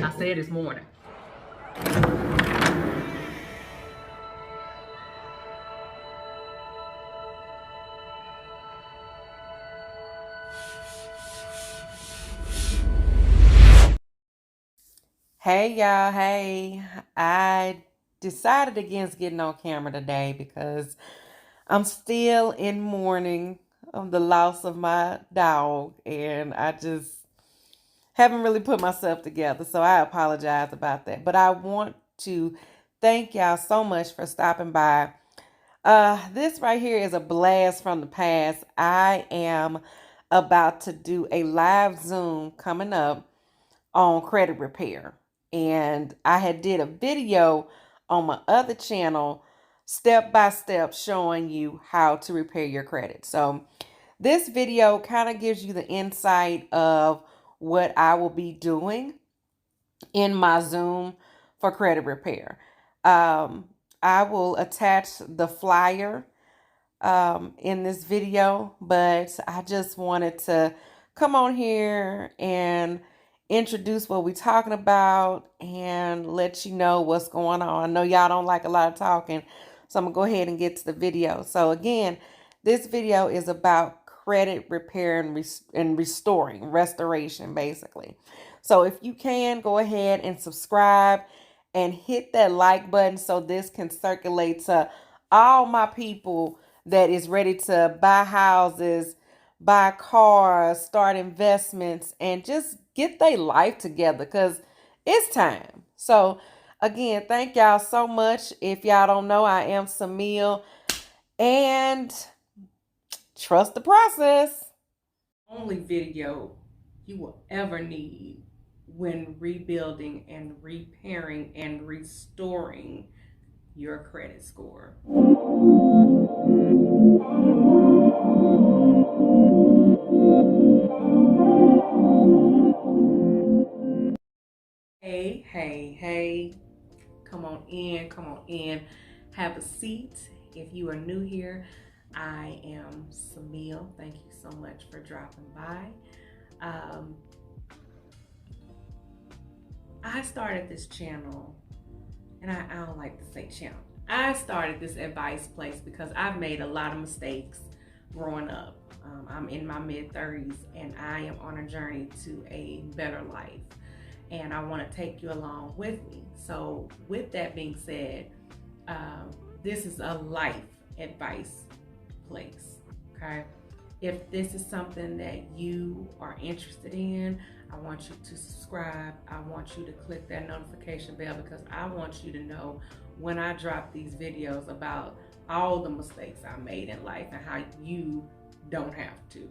I said this morning. Hey y'all, hey. I decided against getting on camera today because I'm still in mourning of the loss of my dog and I just haven't really put myself together. So I apologize about that. But I want to thank y'all so much for stopping by. This right here is a blast from the past. I am about to do a live Zoom coming up on credit repair. And I had did a video on my other channel step by step showing you how to repair your credit. So this video kind of gives you the insight of what I will be doing in my Zoom for credit repair. Um, I will attach the flyer in this video, but I just wanted to come on here and introduce what we're talking about and let you know what's going on. I know y'all don't like a lot of talking, so I'm gonna go ahead and get to the video. So again, this video is about credit repair and restoration, basically. So if you can, go ahead and subscribe and hit that like button so this can circulate to all my people that is ready to buy houses, buy cars, start investments, and just get their life together because it's time. So, again, thank y'all so much. If y'all don't know, I am Samil, and trust the process. Only video you will ever need when rebuilding and repairing and restoring your credit score. Hey, hey, hey. Come on in, come on in. Have a seat. If you are new here, I am Samil. Thank you so much for dropping by. I started this channel, and I don't like to say channel. I started this advice place because I've made a lot of mistakes growing up. I'm in my mid-30s, and I am on a journey to a better life. And I want to take you along with me. So with that being said, this is a life advice place, okay? If this is something that you are interested in, I want you to subscribe. I want you to click that notification bell because I want you to know when I drop these videos about all the mistakes I made in life and how you don't have to,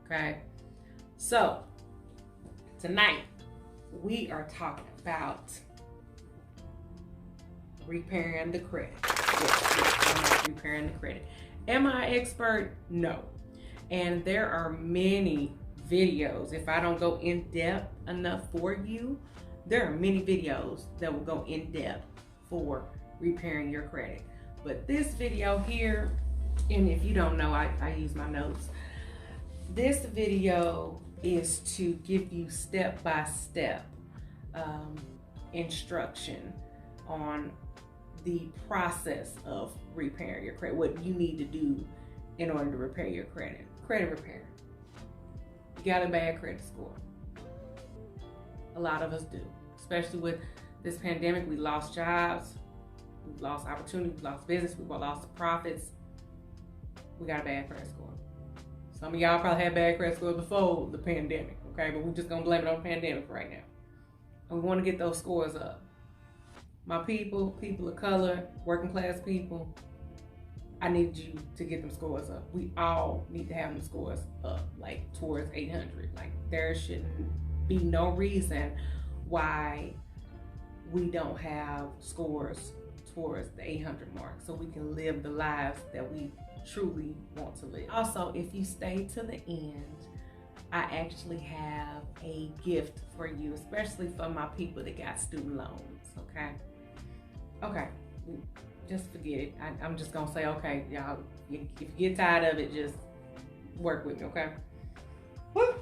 okay? So tonight, we are talking about repairing the credit. Yes, repairing the credit. Am I expert? No. And there are many videos. If I don't go in depth enough for you, there are many videos that will go in depth for repairing your credit. But this video here, and if you don't know, I use my notes. This video is to give you step-by-step instruction on the process of repairing your credit, what you need to do in order to repair your credit. Credit repair. You got a bad credit score. A lot of us do, especially with this pandemic. We lost jobs, we lost opportunity, we lost business, we lost profits. We got a bad credit score. Some of y'all probably had bad credit scores before the pandemic, okay? But we're just gonna blame it on the pandemic right now. And we wanna get those scores up. My people, people of color, working class people, I need you to get them scores up. We all need to have them scores up, like towards 800. Like there shouldn't be no reason why we don't have scores towards the 800 mark so we can live the lives that we truly want to live. Also, if you stay to the end, I actually have a gift for you, especially for my people that got student loans, okay? Okay, just forget it. I'm just gonna say, okay, y'all, if you get tired of it, just work with me, okay? Woo.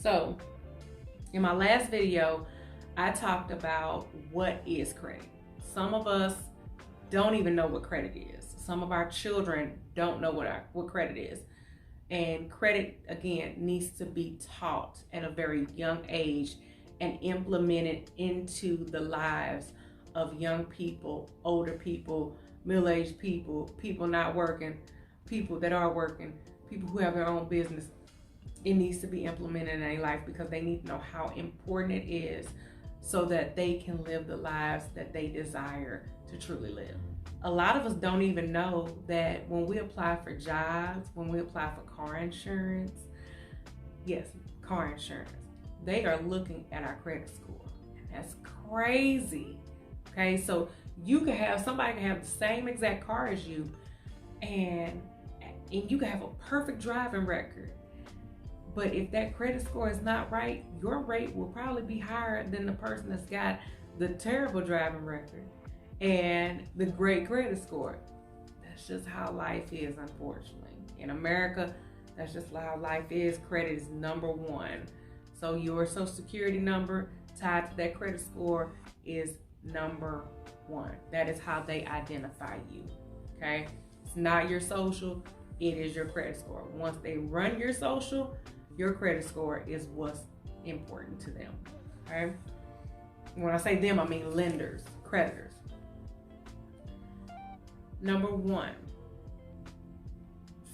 So in my last video, I talked about what is credit. Some of us don't even know what credit is. Some of our children don't know what credit is. And credit, again, needs to be taught at a very young age and implemented into the lives of young people, older people, middle-aged people, people not working, people that are working, people who have their own business. It needs to be implemented in their life because they need to know how important it is so that they can live the lives that they desire to truly live. A lot of us don't even know that when we apply for jobs, when we apply for car insurance, yes, car insurance, they are looking at our credit score. That's crazy. Okay, so somebody can have the same exact car as you, and you can have a perfect driving record. But if that credit score is not right, your rate will probably be higher than the person that's got the terrible driving record and the great credit score. That's just how life is, unfortunately. In America, that's just how life is. Credit is number one. So your social security number tied to that credit score is number one. That is how they identify you, okay? It's not your social, it is your credit score. Once they run your social, your credit score is what's important to them, okay? When I say them, I mean lenders, creditors. Number one,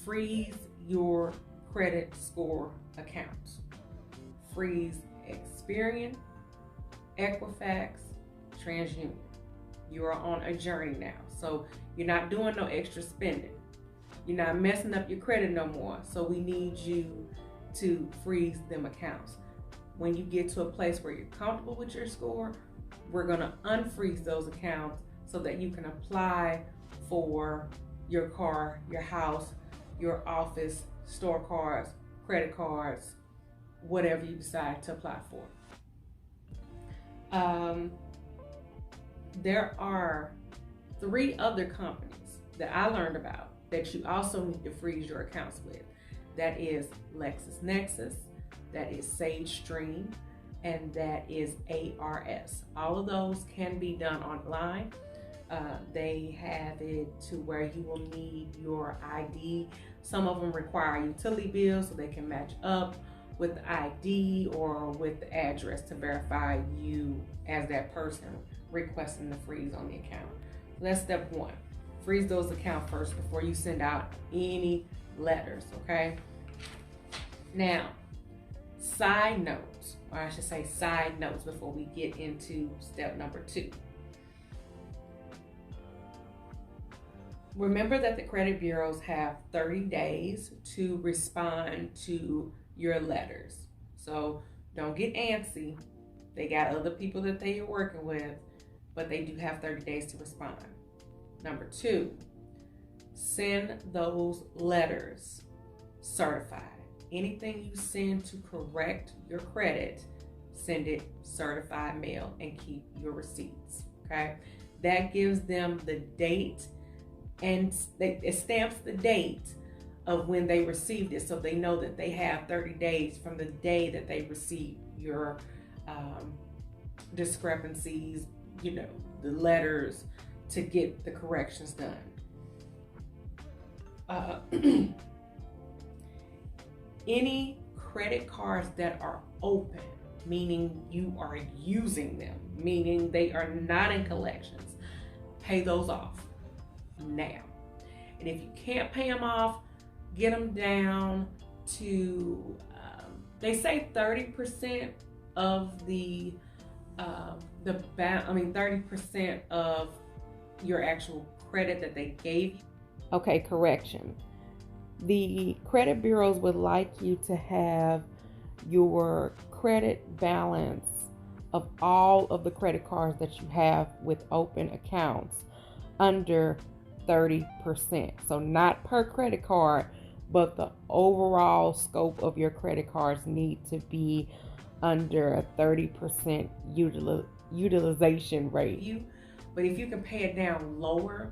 freeze your credit score accounts. Freeze Experian, Equifax, TransUnion. You are on a journey now. So you're not doing no extra spending. You're not messing up your credit no more. So we need you to freeze them accounts. When you get to a place where you're comfortable with your score, we're gonna unfreeze those accounts so that you can apply for your car, your house, your office, store cards, credit cards, whatever you decide to apply for. There are 3 other companies that I learned about that you also need to freeze your accounts with. That is LexisNexis, that is SageStream, and that is ARS. All of those can be done online. They have it to where you will need your ID. Some of them require utility bills so they can match up with the ID or with the address to verify you as that person requesting the freeze on the account. So that's step one. Freeze those accounts first before you send out any letters, okay? Now, side notes, or I should say side notes before we get into step number 2. Remember that the credit bureaus have 30 days to respond to your letters. So don't get antsy. They got other people that they are working with, but they do have 30 days to respond. Number 2, send those letters certified. Anything you send to correct your credit, send it certified mail and keep your receipts, okay? That gives them the date and it stamps the date of when they received it, so they know that they have 30 days from the day that they received your discrepancies, the letters, to get the corrections done. Any credit cards that are open, meaning you are using them, meaning they are not in collections, pay those off now. And if you can't pay them off, get them down to, they say 30% of 30% of your actual credit that they gave you. Okay, correction. The credit bureaus would like you to have your credit balance of all of the credit cards that you have with open accounts under 30%. So not per credit card, but the overall scope of your credit cards need to be under a 30% utilization rate. But if you can pay it down lower,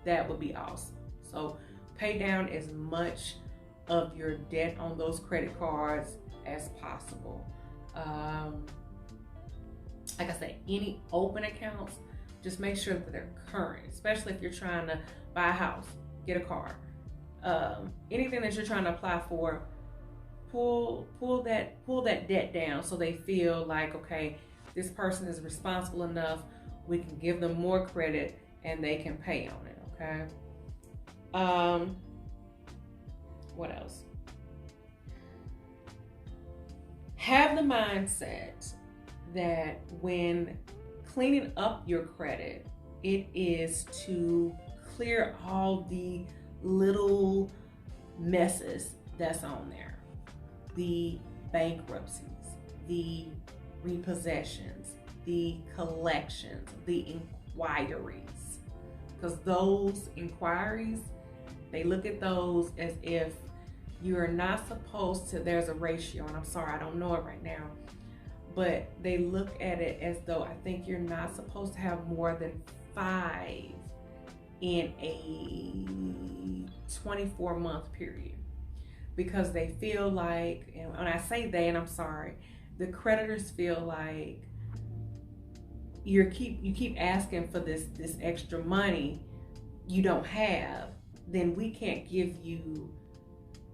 that would be awesome. So pay down as much of your debt on those credit cards as possible. Like I said, any open accounts, just make sure that they're current, especially if you're trying to buy a house, get a car, anything that you're trying to apply for. Pull that debt down so they feel like, okay, this person is responsible enough. We can give them more credit and they can pay on it. Okay. What else? Have the mindset that when cleaning up your credit, it is to clear all the little messes that's on there. The bankruptcies, the repossessions, the collections, the inquiries. Because those inquiries, they look at those as if you're not supposed to, there's a ratio, and I'm sorry, I don't know it right now, but they look at it as though I think you're not supposed to have more than 5 in a 24-month period, because they feel like, and when I say they, and I'm sorry, the creditors feel like you keep asking for this extra money you don't have, then we can't give you,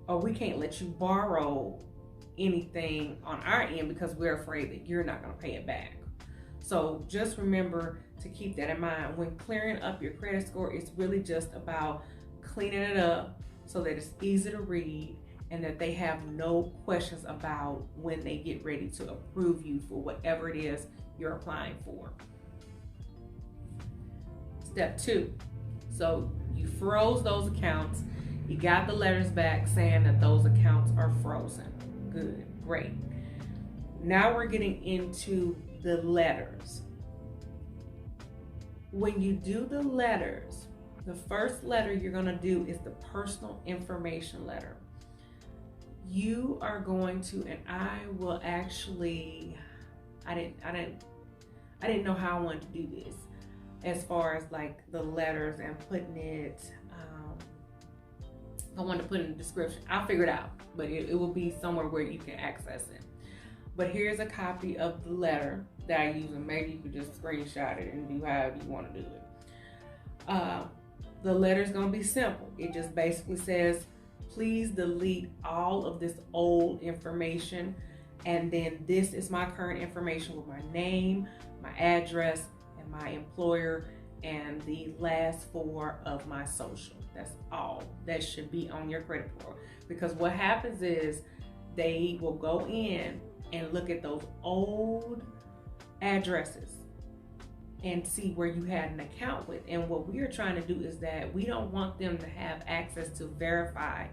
or we can't let you borrow anything on our end because we're afraid that you're not going to pay it back. So just remember to keep that in mind. When clearing up your credit score, it's really just about cleaning it up so that it's easy to read and that they have no questions about when they get ready to approve you for whatever it is you're applying for. Step 2. So you froze those accounts. You got the letters back saying that those accounts are frozen. Good, great. Now we're getting into the letters. When you do the letters, the first letter you're going to do is the personal information letter. You are going to, and I will actually, I didn't know how I wanted to do this as far as like the letters and putting it, I wanted to put in the description. I'll figure it out, but it will be somewhere where you can access it. But here's a copy of the letter that I use, and maybe you could just screenshot it and do however you want to do it. The letter is going to be simple. It just basically says, please delete all of this old information, and then this is my current information with my name, my address, and my employer, and the last 4 of my social. That's all that should be on your credit report. Because what happens is they will go in and look at those old addresses and see where you had an account with. And what we are trying to do is that we don't want them to have access to verify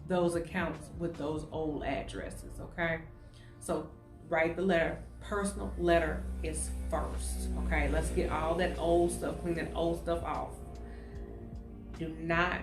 those accounts with those old addresses, okay? So write the letter. Personal letter is first, okay? Let's get all that old stuff, clean that old stuff off. Do not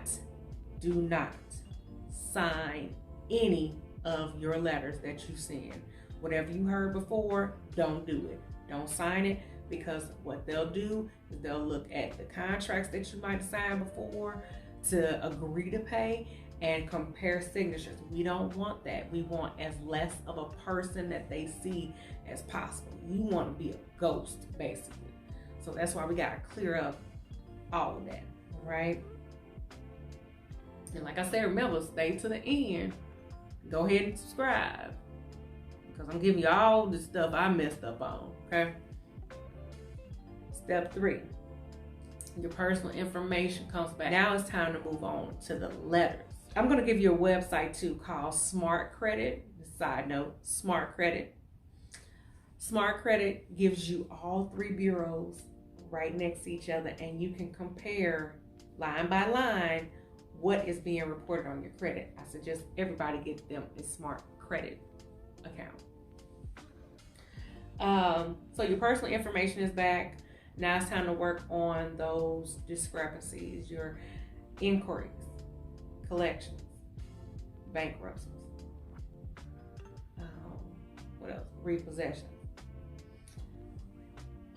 sign any of your letters that you send. Whatever you heard before, don't do it. Don't sign it, because what they'll do is they'll look at the contracts that you might have signed before to agree to pay and compare signatures. We don't want that. We want as less of a person that they see as possible. You want to be a ghost, basically. So that's why we got to clear up all of that, right? And like I said, remember, stay to the end. Go ahead and subscribe, because I'm giving you all the stuff I messed up on, okay? Step 3, your personal information comes back. Now it's time to move on to the letters. I'm going to give you a website too called Smart Credit. Side note, Smart Credit. Smart Credit gives you all 3 bureaus right next to each other, and you can compare line by line what is being reported on your credit. I suggest everybody get them a Smart Credit account. So your personal information is back. Now it's time to work on those discrepancies, your inquiries, collections, bankruptcies, what else? Repossessions.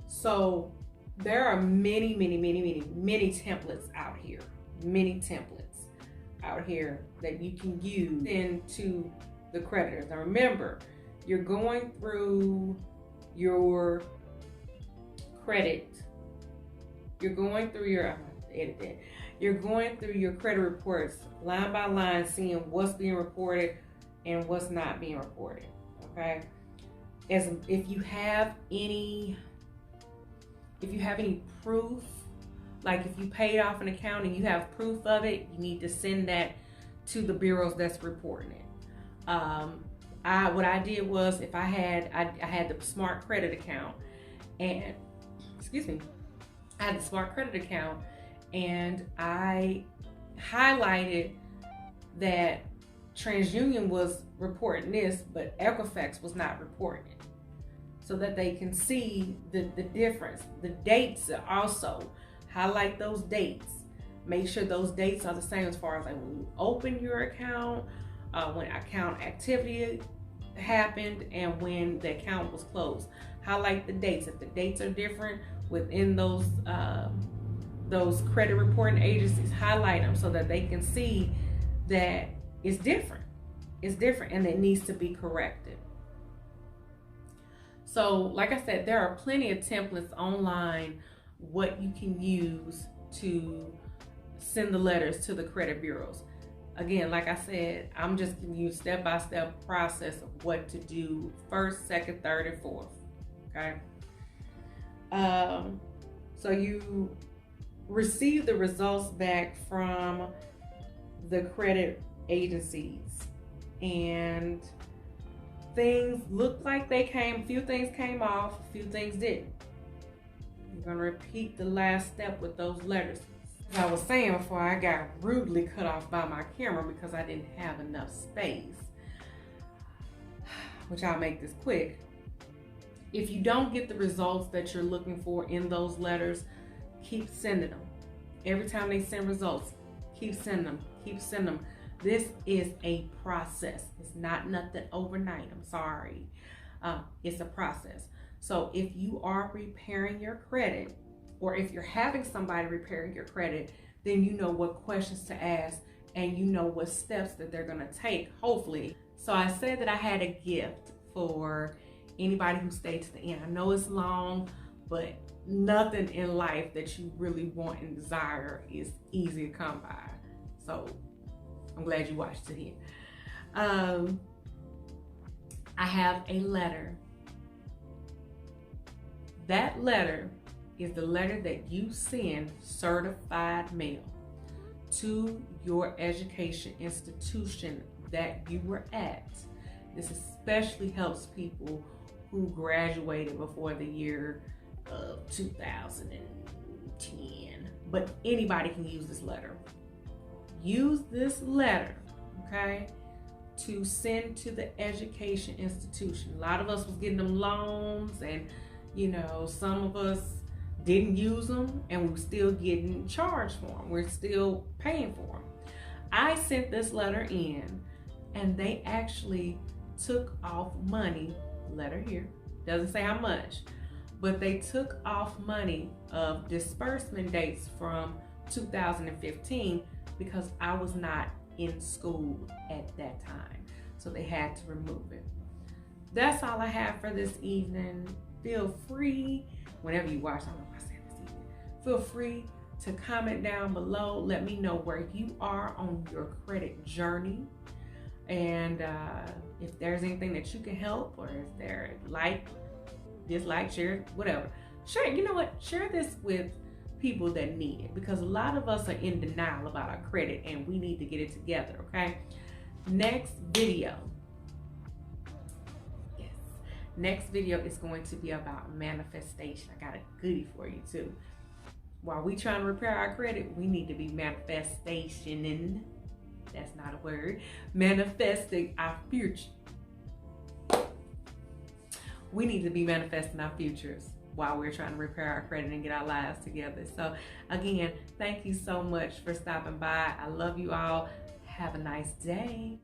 So there are many templates out here. Many templates out here that you can use into the creditors. Now remember, you're going through your credit. You're going through your, I'm going to edit that. You're going through your credit reports line by line, seeing what's being reported and what's not being reported, okay? As if you have any proof, like if you paid off an account and you have proof of it, you need to send that to the bureaus that's reporting it. What I did was, if I had the Smart Credit account, and I had the Smart Credit account, and I highlighted that TransUnion was reporting this, but Equifax was not reporting it, so that they can see the difference. The dates are also, highlight those dates. Make sure those dates are the same as far as like when you open your account, when account activity happened, and when the account was closed. Highlight the dates. If the dates are different within those credit reporting agencies, highlight them so that they can see that it's different. It's different and it needs to be corrected. So like I said, there are plenty of templates online what you can use to send the letters to the credit bureaus. Again, like I said, I'm just giving you step-by-step process of what to do first, second, third, and fourth. Okay. So you receive the results back from the credit agencies, and things looked like they came, a few things came off, a few things didn't. You're gonna repeat the last step with those letters. As I was saying before, I got rudely cut off by my camera because I didn't have enough space, which I'll make this quick. If you don't get the results that you're looking for in those letters, keep sending them. Every time they send results, keep sending them, keep sending them. This is a process. It's not nothing overnight, I'm sorry. It's a process. So if you are repairing your credit, or if you're having somebody repairing your credit, then you know what questions to ask and you know what steps that they're gonna take, hopefully. So I said that I had a gift for anybody who stayed to the end. I know it's long, but nothing in life that you really want and desire is easy to come by. So I'm glad you watched it here. I have a letter. That letter is the letter that you send certified mail to your education institution that you were at. This especially helps people who graduated before the year of 2010, but anybody can use this letter. Use this letter, okay, to send to the education institution. A lot of us was getting them loans, and you know, some of us didn't use them, and we're still getting charged for them. We're still paying for them. I sent this letter in, and they actually took off money. Letter here doesn't say how much, but they took off money of disbursement dates from 2015 because I was not in school at that time, so they had to remove it. That's all I have for this evening. Feel free, whenever you watch, I don't know if I said this evening, feel free to comment down below. Let me know where you are on your credit journey, and if there's anything that you can help, or if there like, dislike, share, whatever. Share, you know what? Share this with people that need it, because a lot of us are in denial about our credit and we need to get it together, okay? Next video is going to be about manifestation. I got a goodie for you too. While we trying to repair our credit, we need to be manifestationing. That's not a word. Manifesting our future. We need to be manifesting our futures while we're trying to repair our credit and get our lives together. So again, thank you so much for stopping by. I love you all. Have a nice day.